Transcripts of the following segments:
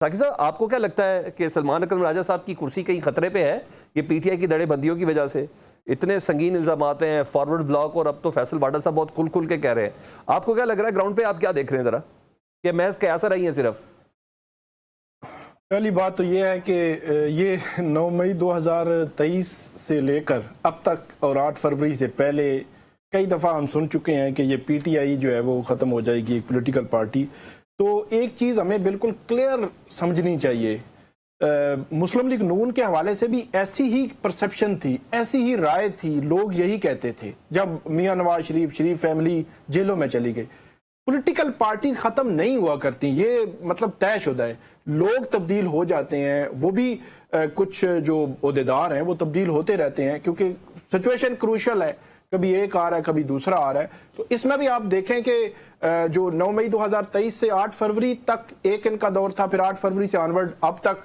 साकिब साहब, आपको क्या लगता है कि सलमान अकरम राजा साहब की कुर्सी कहीं खतरे पे है? ये पीटीआई की दड़ेबंदियों की वजह से इतने संगीन इल्जाम आते हैं, फॉरवर्ड ब्लॉक, और अब तो फैसल बाडा साहब बहुत खुल खुल के कह रहे हैं। आपको क्या लग रहा है ग्राउंड पे, आप क्या देख रहे हैं जरा, कि महज कयासा रही है सिर्फ? पहली बात तो ये है कि ये 9 मई 2023 से लेकर अब तक और 8 फरवरी से पहले कई दफ़ा हम सुन चुके हैं कि ये पीटीआई जो है वो ख़त्म हो जाएगी, एक पॉलिटिकल पार्टी। तो एक चीज़ हमें बिल्कुल क्लियर समझनी चाहिए, मुस्लिम लीग नून के हवाले से भी ऐसी ही परसेप्शन थी, ऐसी ही राय थी, लोग यही कहते थे जब मियां नवाज शरीफ फैमिली जेलों में चली गई। पॉलिटिकल पार्टीज खत्म नहीं हुआ करती, ये मतलब तयशुदा है। लोग तब्दील हो जाते हैं, वो भी कुछ जो ओहदेदार हैं वो तब्दील होते रहते हैं, क्योंकि सिचुएशन क्रूशल है, कभी एक आ रहा है कभी दूसरा आ रहा है। तो इसमें भी आप देखें कि जो 9 मई 2023 से 8 फरवरी तक एक इनका दौर था, फिर 8 फरवरी से ऑनवर्ड अब तक,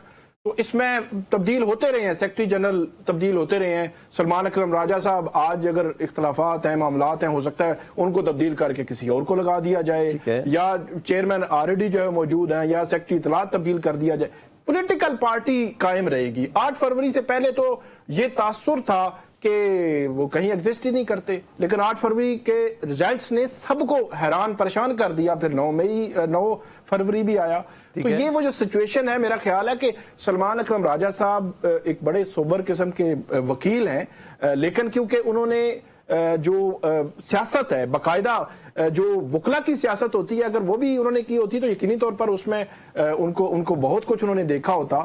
तो इसमें तब्दील होते रहे हैं, सेक्रेटरी जनरल तब्दील होते रहे हैं। सलमान अकरम राजा साहब आज अगर इख्तलाफात हैं, मामलात हैं, हो सकता है उनको तब्दील करके किसी और को लगा दिया जाए, या चेयरमैन ऑलरेडी जो है मौजूद हैं, या सेक्रेटरी इत्तलात तब्दील कर दिया जाए। पॉलिटिकल पार्टी कायम रहेगी। 8 फरवरी से पहले तो ये तासुर था कि वो कहीं एग्जिस्ट ही नहीं करते, लेकिन 8 फरवरी के रिजल्ट्स ने सबको हैरान परेशान कर दिया। फिर 9 फरवरी भी आया। तो ये वो जो सिचुएशन है, मेरा ख्याल है कि सलमान अकरम राजा साहब एक बड़े सोबर किस्म के वकील हैं, लेकिन क्योंकि उन्होंने जो सियासत है, बाकायदा जो वकला की सियासत होती है, अगर वो भी उन्होंने की होती तो यकीनी तौर पर उसमें उनको बहुत कुछ उन्होंने देखा होता।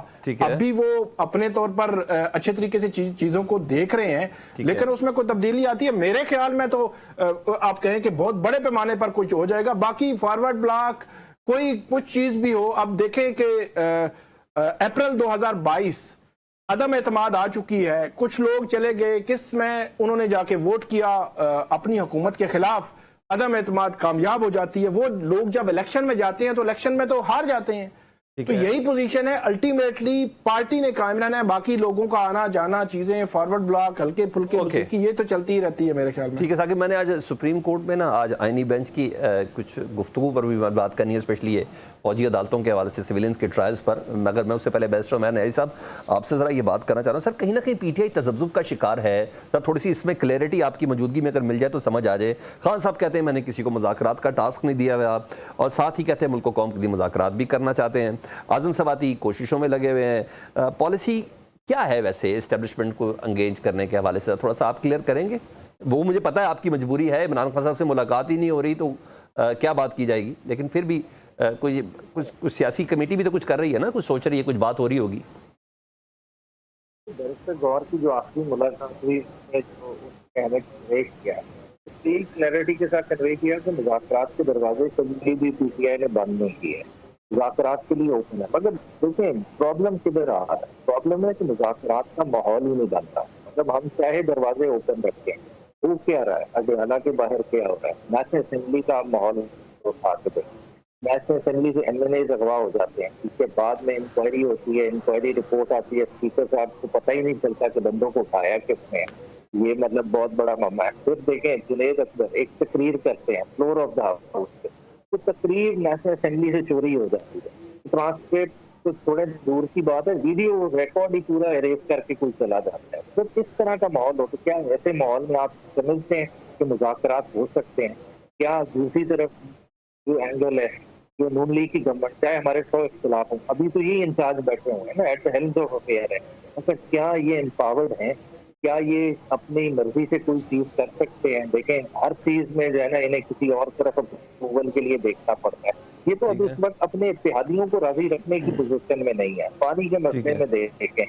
अब भी वो अपने तौर पर अच्छे तरीके से चीजों को देख रहे हैं, लेकिन उसमें कोई तब्दीली आती है मेरे ख्याल में तो आप कहें कि बहुत बड़े पैमाने पर कुछ हो जाएगा। बाकी फॉरवर्ड ब्लॉक कोई कुछ चीज भी हो, अब देखें कि अप्रैल 2022 अदम एतमाद आ चुकी है, कुछ लोग चले गए, किस में उन्होंने जाके वोट किया अपनी हुकूमत के खिलाफ, अदम एतमाद कामयाब हो जाती है। वो लोग जब इलेक्शन में जाते हैं तो इलेक्शन में तो हार जाते हैं। तो यही पोजीशन है, अल्टीमेटली पार्टी ने कायम रहना है, बाकी लोगों का आना जाना, चीजें फॉरवर्ड ब्लॉक हल्के फुल्के की ये तो चलती ही रहती है मेरे ख्याल में। ठीक है साकिब, मैंने आज सुप्रीम कोर्ट में ना आज आईनी बेंच की कुछ गुफ्तगू पर भी बात करनी है, स्पेशली ये फौजी अदालतों के हवाले से, सिविलियंस के ट्रायल्स पर। मगर मैं उससे पहले बैरिस्टर मैं नईरी साहब आपसे ज़रा ये बात करना चाह रहा हूँ। सर, कहीं ना कहीं पीटीआई तज़ब्ज़ुब का शिकार है। सर, थोड़ी सी इसमें क्लैरिटी आपकी मौजूदगी में अगर मिल जाए तो समझ आ जाए। खान साहब कहते हैं मैंने किसी को मुज़ाकरात का टास्क नहीं दिया हुआ, और साथ ही कहते हैं मुल्क को कौम के लिए मुज़ाकरात भी करना चाहते हैं। आज़म सवाती कोशिशों में लगे हुए हैं। पॉलिसी क्या है वैसे एस्टेब्लिशमेंट को एंगेज करने के हवाले से, थोड़ा सा आप क्लियर करेंगे? वो मुझे पता है आपकी मजबूरी है, इमरान खान साहब से मुलाकात ही नहीं हो रही तो क्या बात की जाएगी, लेकिन फिर भी कुछ सियासी कमेटी भी तो कुछ कर रही है ना, कुछ सोच रही है, कुछ बात हो रही होगी। बैरिस्टर गौर की जो आखिरी मुलाकात हुई उसने जो कहने कन्वे किया, क्लैरिटी के साथ कन्वे किया कि मुज़ाकरात के दरवाजे कभी भी पीटीआई ने बंद नहीं किए, मुज़ाकरात के लिए ओपन है। मगर देखें प्रॉब्लम किधर आ रहा है, प्रॉब्लम है कि मुज़ाकरात का माहौल ही नहीं बनता। मतलब हम चाहे दरवाजे ओपन रखें, वो क्या रहा है, अगरवाला के बाहर क्या हो रहा है, नेशनल असेंबली का माहौल नेशनल असेंबली से एमएनए अगवा हो जाते हैं, इसके बाद में इंक्वायरी होती है, इंक्वायरी रिपोर्ट आती है, स्पीकर साहब को पता ही नहीं चलता कि बंदों को उठाया किसने। ये मतलब बहुत बड़ा मामला है। फिर देखें जुनैद अकबर एक तकरीर करते हैं फ्लोर ऑफ द हाउस पे, तो तकरीर नेशनल असेंबली से चोरी हो जाती है। ट्रांसक्रिप्ट तो थोड़े दूर की बात है, वीडियो रिकॉर्ड ही पूरा इरेज करके कोई चला जाता है। तो किस तरह का माहौल हो, तो क्या ऐसे माहौल में आप समझते हैं कि मुज़ाकरात हो सकते हैं? क्या दूसरी तरफ जो एंगल है, जो नून लीग की गवर्नमेंट, चाहे हमारे 100 इख्तिलाफ हो, अभी तो ये इंचार्ज बैठे हुए हैं ना, at the helm of affair है, मतलब क्या ये एम्पावर्ड हैं? क्या ये अपनी मर्जी से कोई चीज कर सकते हैं? देखें हर चीज में जो है ना इन्हें किसी और तरफ अप्रूवल के लिए देखना पड़ता है। ये तो अब इस वक्त अपने इत्तेहादियों को राजी रखने की पोजीशन में नहीं है। पानी के मसले में देखें,